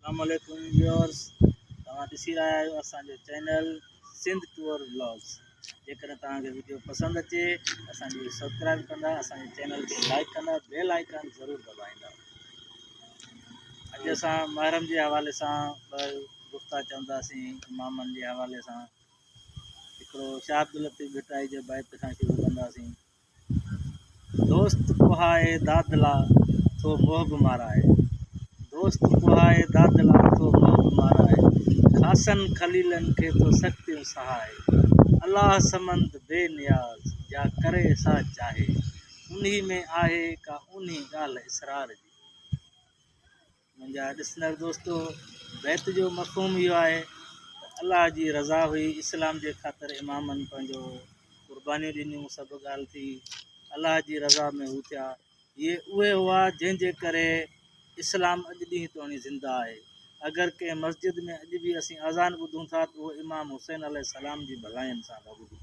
अस्सलामुअलैकुम व्यूअर्स, तव्हां ॾिसी रहिया आहियो असांजो चैनल सिंध टूर व्लॉग्स। जेकर तव्हांखे वीडियो पसंद अचे असांजी सब्सक्राइब कंदा, असांजे चैनल खे लाइक कंदा, बेल आइकन ज़रूर दबाईंदा। अॼु असां मुहर्रम जे हवाले सां गुफ़्ता चवंदासीं। इमामनि जे हवाले सां हिकिड़ो शाह अब्दुल लतीफ़ भिटाई जे बैत खां शुरू कंदासीं। दोस्त कुहाए दादला थो मोहब माराए, दोस्त कुहाए दादला थो मोहब माराए, खासन खलीलन खे तो सख्तियूं सहाए, अल्लाह समंद बेनियाज़ जा करे सा चाहे, उन्ही में आहे का उन्ही ॻाल्हि इसरार जी। मुंहिंजा ॾिसंदड़ दोस्तो, बैत जो मफ़हूम इहो आहे त अल्लाह जी रज़ा हुई। इस्लाम जे ख़ातिर इमामनि पंहिंजो क़ुर्बानियूं ॾिनियूं, सभु ॻाल्हि थी, अल्लाह जी रज़ा में हू थिया। इहे उहे हुआ जंहिंजे करे इस्लाम अॼु ॾींहुं ताईं ज़िंदा आहे। अगरि कंहिं मस्जिद में अॼु बि असीं अज़ान ॿुधूं था त उहो इमाम हुसैन अलैहिस्सलाम जी भलाइनि सां था ॿुधूं।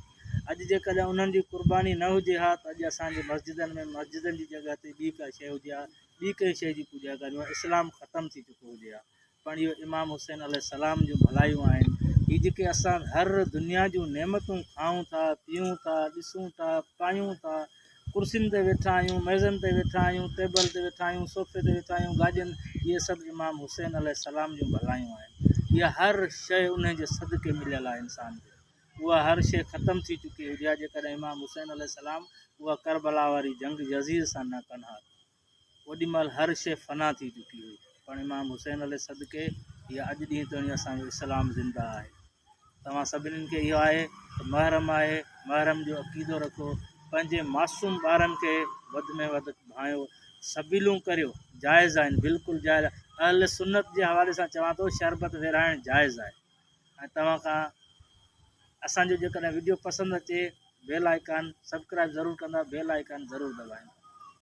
अॼु जेकॾहिं उन्हनि जी क़ुर्बानी न हुजे हा त अॼु असांजे मस्जिदनि जी जॻह ते ॿी का शइ हुजे हा, ॿी कंहिं शइ जी पूॼा करियूं आहे, इस्लाम ख़तमु थी चुको हुजे हा। पर इहो इमाम हुसैन अलैहिस्सलाम जूं भलायूं आहिनि। हीअ जेके असां हर दुनिया जूं नेमतूं खाऊं था, पीऊं था, ॾिसूं था, पायूं था, कुर्सियुनि ते वेठा आहियूं, मेज़नि ते वेठा आहियूं, टेबल ते वेठा आहियूं, सोफ़े ते वेठा आहियूं, गाॾियुनि, इहे सभु इमाम हुसैन अलैहिस्सलाम जूं भलायूं आहिनि। इहा हर शइ उन जे सदके मिलियल आहे इंसान खे। उहा हर शइ ख़तमु थी चुकी हुजे हा जेकॾहिं इमाम हुसैन अलैहिस्सलाम उहा करबला वारी जंग यज़ीद सां न कनि हा। ओॾी महिल हर शइ फ़ना थी चुकी हुई, पर इमाम हुसैन अल सदके इहा अॼु ॾींहुं ताईं असांजो इस्लाम ज़िंदा आहे। तव्हां सभिनीनि खे इहो आहे त मुहर्रम आहे, मुहर्रम जो अक़ीदो रखो, पंहिंजे मासूम ॿारनि खे वधि में वधि भायो, सबीलूं करियो, जाइज़ आहिनि, बिल्कुलु जाइज़ आहे। अहल सुन्नत जे हवाले सां चवां थो, शरबत विरहाइणु जाइज़ आहे। ऐं तव्हां खां असांजो जेकॾहिं वीडियो पसंदि अचे, बेल आइकन सब्सक्राइब ज़रूरु कंदा, बेल आइकन ज़रूरु दॿाईंदा।